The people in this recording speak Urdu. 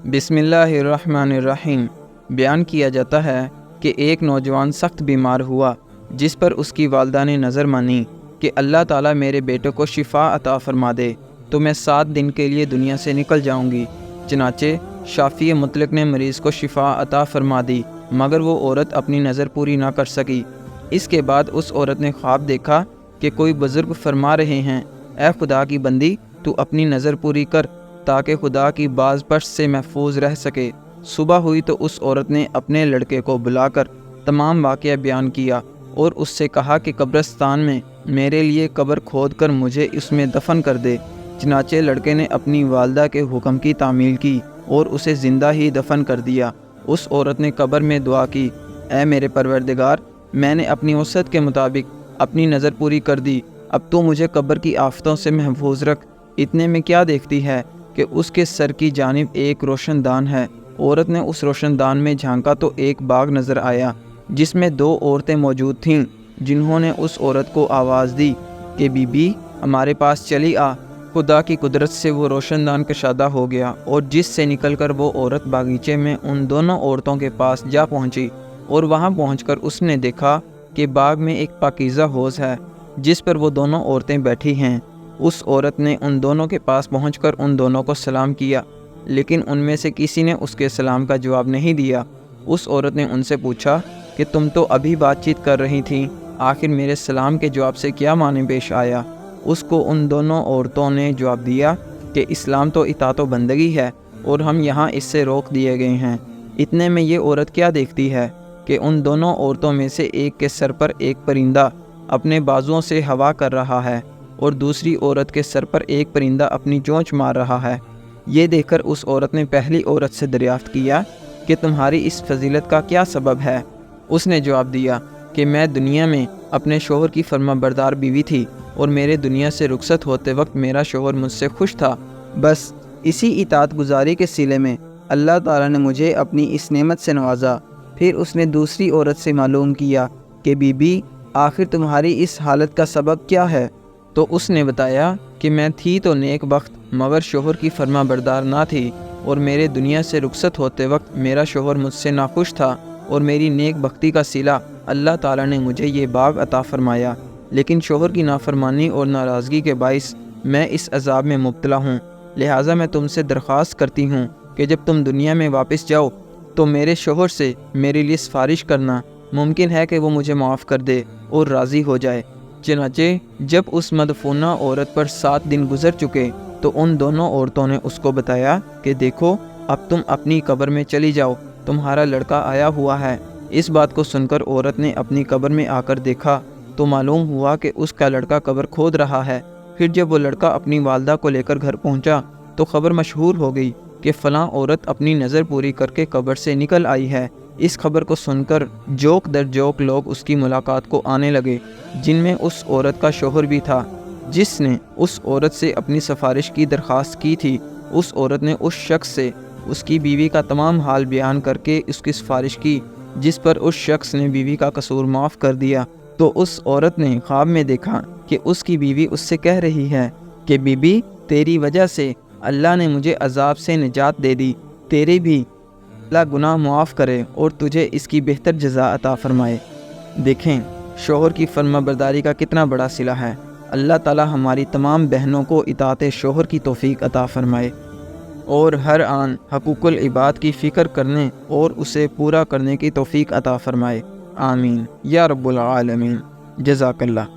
بسم اللہ الرحمن الرحیم۔ بیان کیا جاتا ہے کہ ایک نوجوان سخت بیمار ہوا، جس پر اس کی والدہ نے نظر مانی کہ اللہ تعالیٰ میرے بیٹے کو شفا عطا فرما دے تو میں 7 دن کے لیے دنیا سے نکل جاؤں گی۔ چنانچہ شافی مطلق نے مریض کو شفا عطا فرما دی، مگر وہ عورت اپنی نظر پوری نہ کر سکی۔ اس کے بعد اس عورت نے خواب دیکھا کہ کوئی بزرگ فرما رہے ہیں، اے خدا کی بندی، تو اپنی نظر پوری کر تاکہ خدا کی باز پش سے محفوظ رہ سکے۔ صبح ہوئی تو اس عورت نے اپنے لڑکے کو بلا کر تمام واقعہ بیان کیا اور اس سے کہا کہ قبرستان میں میرے لیے قبر کھود کر مجھے اس میں دفن کر دے۔ چنانچہ لڑکے نے اپنی والدہ کے حکم کی تعمیل کی اور اسے زندہ ہی دفن کر دیا۔ اس عورت نے قبر میں دعا کی، اے میرے پروردگار، میں نے اپنی وسعت کے مطابق اپنی نظر پوری کر دی، اب تو مجھے قبر کی آفتوں سے محفوظ رکھ۔ اتنے میں کیا دیکھتی ہے کہ اس کے سر کی جانب ایک روشن دان ہے۔ عورت نے اس روشن دان میں جھانکا تو ایک باغ نظر آیا جس میں 2 عورتیں موجود تھیں، جنہوں نے اس عورت کو آواز دی کہ بی بی ہمارے پاس چلی آ۔ خدا کی قدرت سے وہ روشن دان کشادہ ہو گیا اور جس سے نکل کر وہ عورت باغیچے میں ان دونوں عورتوں کے پاس جا پہنچی، اور وہاں پہنچ کر اس نے دیکھا کہ باغ میں ایک پاکیزہ حوض ہے جس پر وہ دونوں عورتیں بیٹھی ہیں۔ اس عورت نے ان دونوں کے پاس پہنچ کر ان دونوں کو سلام کیا، لیکن ان میں سے کسی نے اس کے سلام کا جواب نہیں دیا۔ اس عورت نے ان سے پوچھا کہ تم تو ابھی بات چیت کر رہی تھیں، آخر میرے سلام کے جواب سے کیا معنی پیش آیا؟ اس کو ان دونوں عورتوں نے جواب دیا کہ اسلام تو اطاعت و بندگی ہے اور ہم یہاں اس سے روک دیے گئے ہیں۔ اتنے میں یہ عورت کیا دیکھتی ہے کہ ان دونوں عورتوں میں سے ایک کے سر پر ایک پرندہ اپنے بازوؤں سے ہوا کر رہا ہے اور دوسری عورت کے سر پر ایک پرندہ اپنی چونچ مار رہا ہے۔ یہ دیکھ کر اس عورت نے پہلی عورت سے دریافت کیا کہ تمہاری اس فضیلت کا کیا سبب ہے؟ اس نے جواب دیا کہ میں دنیا میں اپنے شوہر کی فرما بردار بیوی تھی اور میرے دنیا سے رخصت ہوتے وقت میرا شوہر مجھ سے خوش تھا، بس اسی اطاعت گزاری کے صلے میں اللہ تعالیٰ نے مجھے اپنی اس نعمت سے نوازا۔ پھر اس نے دوسری عورت سے معلوم کیا کہ بی بی آخر تمہاری اس حالت کا سبب کیا ہے؟ تو اس نے بتایا کہ میں تھی تو نیک بخت، مگر شوہر کی فرما بردار نہ تھی، اور میرے دنیا سے رخصت ہوتے وقت میرا شوہر مجھ سے ناخوش تھا، اور میری نیک بختی کا صلہ اللہ تعالیٰ نے مجھے یہ باغ عطا فرمایا، لیکن شوہر کی نافرمانی اور ناراضگی کے باعث میں اس عذاب میں مبتلا ہوں۔ لہٰذا میں تم سے درخواست کرتی ہوں کہ جب تم دنیا میں واپس جاؤ تو میرے شوہر سے میرے لیے سفارش کرنا، ممکن ہے کہ وہ مجھے معاف کر دے اور راضی ہو جائے۔ چنانچہ جب اس مدفونہ عورت پر 7 دن گزر چکے تو ان دونوں عورتوں نے اس کو بتایا کہ دیکھو اب تم اپنی قبر میں چلی جاؤ، تمہارا لڑکا آیا ہوا ہے۔ اس بات کو سن کر عورت نے اپنی قبر میں آ کر دیکھا تو معلوم ہوا کہ اس کا لڑکا قبر کھود رہا ہے۔ پھر جب وہ لڑکا اپنی والدہ کو لے کر گھر پہنچا تو خبر مشہور ہو گئی کہ فلاں عورت اپنی نظر پوری کر کے قبر سے نکل آئی ہے۔ اس خبر کو سن کر جوک در جوک لوگ اس کی ملاقات کو آنے لگے، جن میں اس عورت کا شوہر بھی تھا جس نے اس عورت سے اپنی سفارش کی درخواست کی تھی۔ اس عورت نے اس شخص سے اس کی بیوی کا تمام حال بیان کر کے اس کی سفارش کی، جس پر اس شخص نے بیوی کا قصور معاف کر دیا۔ تو اس عورت نے خواب میں دیکھا کہ اس کی بیوی اس سے کہہ رہی ہے کہ بی بی تیری وجہ سے اللہ نے مجھے عذاب سے نجات دے دی، تیرے بھی اللہ گناہ معاف کرے اور تجھے اس کی بہتر جزا عطا فرمائے۔ دیکھیں شوہر کی فرما برداری کا کتنا بڑا صلہ ہے۔ اللہ تعالی ہماری تمام بہنوں کو اطاعت شوہر کی توفیق عطا فرمائے اور ہر آن حقوق العباد کی فکر کرنے اور اسے پورا کرنے کی توفیق عطا فرمائے، آمین یا رب العالمین۔ جزاک اللہ۔